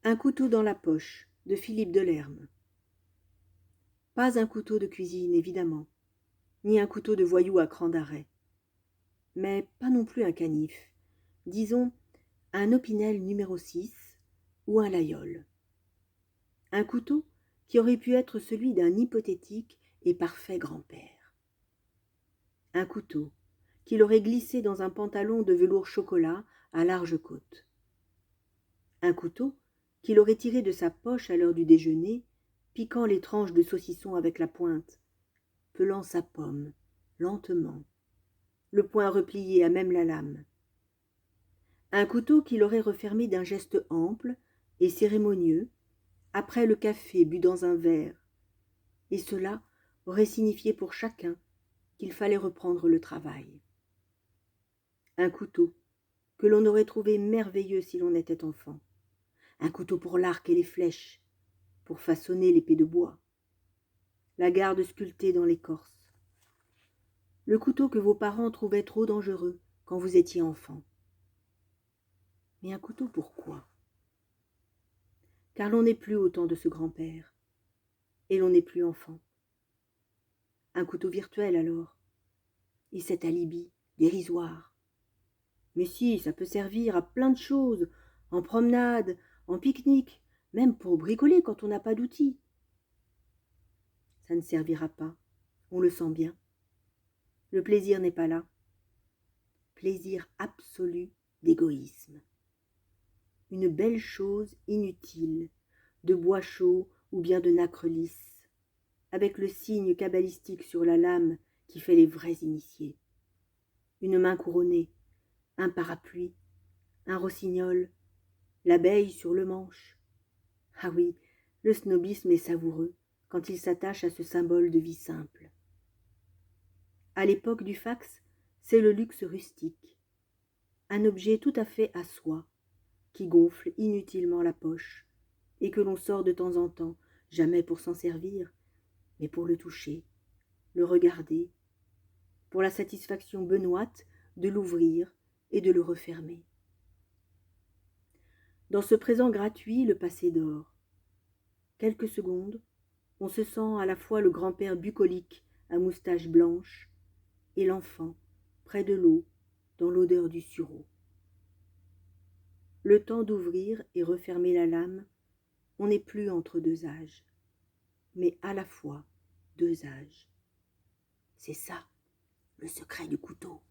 Un couteau dans la poche de Philippe Delerme. Pas un couteau de cuisine, évidemment, ni un couteau de voyou à cran d'arrêt, mais pas non plus un canif, disons un Opinel numéro 6 ou un Layol. Un couteau qui aurait pu être celui d'un hypothétique et parfait grand-père. Un couteau qu'il aurait glissé dans un pantalon de velours chocolat à large côte. Un couteau qu'il aurait tiré de sa poche à l'heure du déjeuner, piquant les tranches de saucisson avec la pointe, pelant sa pomme, lentement, le poing replié à même la lame. Un couteau qu'il aurait refermé d'un geste ample et cérémonieux, après le café bu dans un verre, et cela aurait signifié pour chacun qu'il fallait reprendre le travail. Un couteau que l'on aurait trouvé merveilleux si l'on était enfant. Un couteau pour l'arc et les flèches, pour façonner l'épée de bois. La garde sculptée dans l'écorce. Le couteau que vos parents trouvaient trop dangereux quand vous étiez enfant. Mais un couteau pourquoi? Car l'on n'est plus au temps de ce grand-père, et l'on n'est plus enfant. Un couteau virtuel alors, et cet alibi dérisoire. Mais si, ça peut servir à plein de choses, en promenade, en pique-nique, même pour bricoler quand on n'a pas d'outils. Ça ne servira pas, on le sent bien. Le plaisir n'est pas là. Plaisir absolu d'égoïsme. Une belle chose inutile, de bois chaud ou bien de nacre lisse, avec le signe cabalistique sur la lame qui fait les vrais initiés. Une main couronnée, un parapluie, un rossignol, l'abeille sur le manche. Ah oui, le snobisme est savoureux quand il s'attache à ce symbole de vie simple. À l'époque du fax, c'est le luxe rustique, un objet tout à fait à soi, qui gonfle inutilement la poche, et que l'on sort de temps en temps, jamais pour s'en servir, mais pour le toucher, le regarder, pour la satisfaction benoîte de l'ouvrir et de le refermer. Dans ce présent gratuit, le passé dort. Quelques secondes, on se sent à la fois le grand-père bucolique à moustache blanche et l'enfant, près de l'eau, dans l'odeur du sureau. Le temps d'ouvrir et refermer la lame, on n'est plus entre deux âges, mais à la fois deux âges. C'est ça, le secret du couteau.